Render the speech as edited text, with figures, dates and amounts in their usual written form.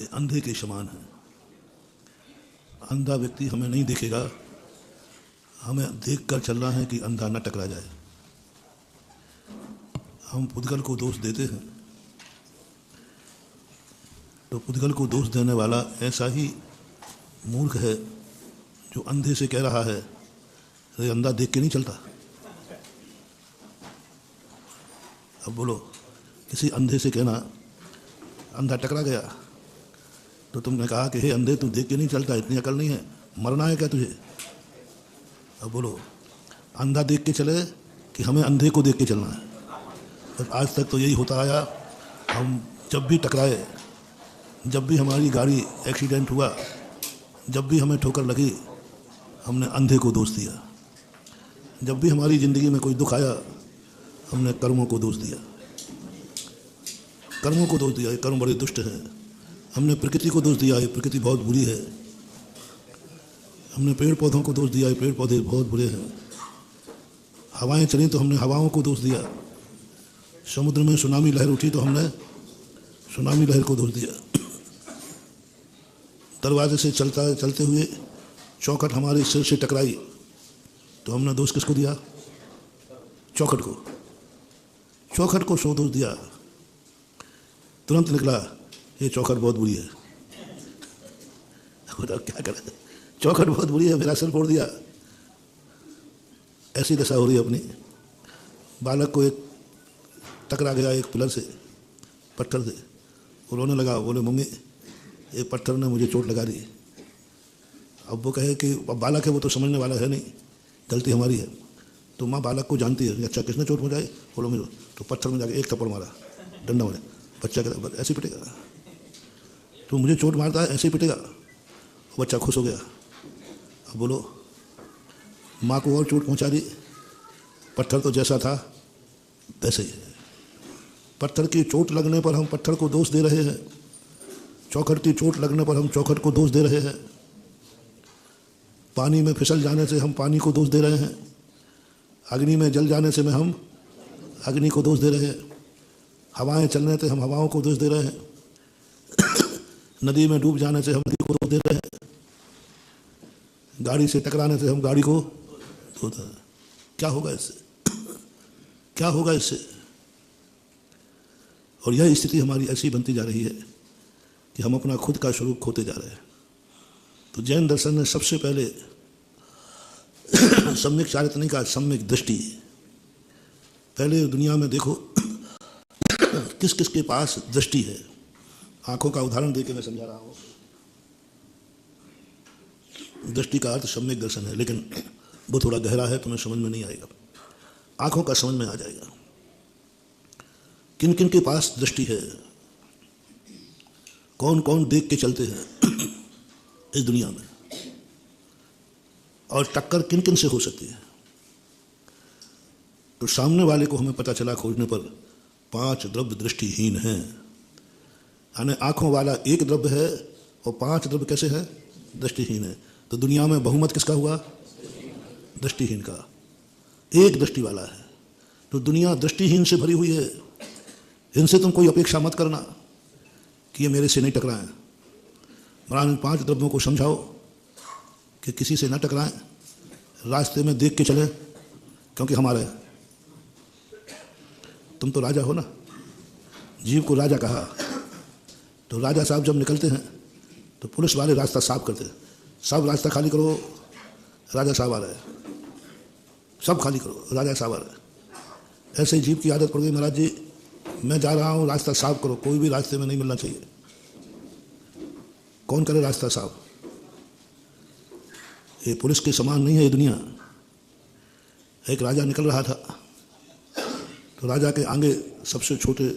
ये अंधे के समान है। अंधा व्यक्ति हमें नहीं देखेगा, हमें देखकर चलना है कि अंधा न टकरा जाए। हम पुद्गल को दोष देते हैं तो पुद्गल को दोष देने वाला ऐसा ही मूर्ख है जो अंधे से कह रहा है अरे अंधा देख के नहीं चलता। अब बोलो, किसी अंधे से कहना अंधा टकरा गया तो तुमने कहा कि हे अंधे तू देख के नहीं चलता, इतनी अकल नहीं है, मरना है क्या तुझे? अब बोलो, अंधा देख के चले कि हमें अंधे को देख के चलना है? बस आज तक तो यही होता आया। हम जब भी टकराए, जब भी हमारी गाड़ी एक्सीडेंट हुआ, जब भी हमें ठोकर लगी, हमने अंधे को दोष दिया। जब भी हमारी ज़िंदगी में कोई दुख आया, हमने कर्मों को दोष दिया। कर्मों को दोष दिया, ये कर्म बड़े दुष्ट हैं। हमने प्रकृति को दोष दिया, ये प्रकृति बहुत बुरी है। हमने पेड़ पौधों को दोष दिया, ये पेड़ पौधे बहुत बुरे हैं। हवाएं चली तो हमने हवाओं को दोष दिया। समुद्र में सुनामी लहर उठी तो हमने सुनामी लहर को दोष दिया। दरवाजे से चलते हुए चौखट हमारे सिर से टकराई तो हमने दोष किसको दिया? चौखट को। चौखट को सो दोष दिया। तुरंत निकला ये चौखट बहुत बुरी है। बताओ क्या करें, चौखट बहुत बुरी है, मेरा सिर फोड़ दिया। ऐसी दशा हो रही है अपनी। बालक को एक टकरा गया एक पिलर से, पत्थर से, वो रोने लगा, बोले मम्मी ये पत्थर ने मुझे चोट लगा दी। अब वो कहे कि अब बालक है, वो तो समझने वाला है नहीं, गलती हमारी है। तो माँ बालक को जानती है, अच्छा किसने चोट पहुँचाई, बोलो मुझे। तो पत्थर में जाके एक थप्पड़ मारा डंडा में। बच्चा कहता ऐसे ही पिटेगा, तो मुझे चोट मारता है ऐसे ही पिटेगा। बच्चा खुश हो गया। अब बोलो, माँ को और चोट पहुँचा दी, पत्थर तो जैसा था वैसे ही है। पत्थर की चोट लगने पर हम पत्थर को दोष दे रहे हैं, चौखट की चोट लगने पर हम चौखट को दोष दे रहे हैं। पानी में फिसल जाने से हम पानी को दोष दे रहे हैं। अग्नि में जल जाने से हम अग्नि को दोष दे रहे हैं। हवाएं चलने से हम हवाओं को दोष दे रहे हैं। नदी में डूब जाने से हम नदी को दोष दे रहे हैं। गाड़ी से टकराने से हम गाड़ी को दोष दे रहे हैं। क्या होगा इससे? क्या होगा इससे? और यह स्थिति हमारी ऐसी बनती जा रही है कि हम अपना खुद का स्वरूप खोते जा रहे हैं। तो जैन दर्शन ने सबसे पहले सम्यक चारित्रिका, सम्यक दृष्टि, पहले दुनिया में देखो किस किस के पास दृष्टि है। आंखों का उदाहरण देके मैं समझा रहा हूँ। दृष्टि का अर्थ सम्यक दर्शन है, लेकिन वो थोड़ा गहरा है, तुम्हें समझ में नहीं आएगा। आंखों का समझ में आ जाएगा। किन किन के पास दृष्टि है, कौन कौन देख के चलते हैं इस दुनिया में, और टक्कर किन किन से हो सकती है। तो सामने वाले को हमें पता चला खोजने पर 5 द्रव्य दृष्टिहीन हैं। यानी आंखों वाला एक द्रव्य है और 5 द्रव्य कैसे है? दृष्टिहीन है। तो दुनिया में बहुमत किसका हुआ? दृष्टिहीन का। एक दृष्टि वाला है। तो दुनिया दृष्टिहीन से भरी हुई है। इनसे तुम कोई अपेक्षा मत करना कि ये मेरे से नहीं टकराएं। महाराज इन 5 द्रव्यों को समझाओ कि किसी से न टकराएं, रास्ते में देख के चले, क्योंकि हमारे तुम तो राजा हो ना। जीव को राजा कहा, तो राजा साहब जब निकलते हैं तो पुलिस वाले रास्ता साफ करते हैं, सब रास्ता खाली करो, राजा साहब आ रहे हैं, सब खाली करो, राजा साहब आ रहे हैं। ऐसे ही जीव की आदत पड़ गई, महाराज जी मैं जा रहा हूँ, रास्ता साफ करो, कोई भी रास्ते में नहीं मिलना चाहिए। कौन करे रास्ता साफ? ये पुलिस के समान नहीं है ये दुनिया। एक राजा निकल रहा था, तो राजा के आगे सबसे छोटे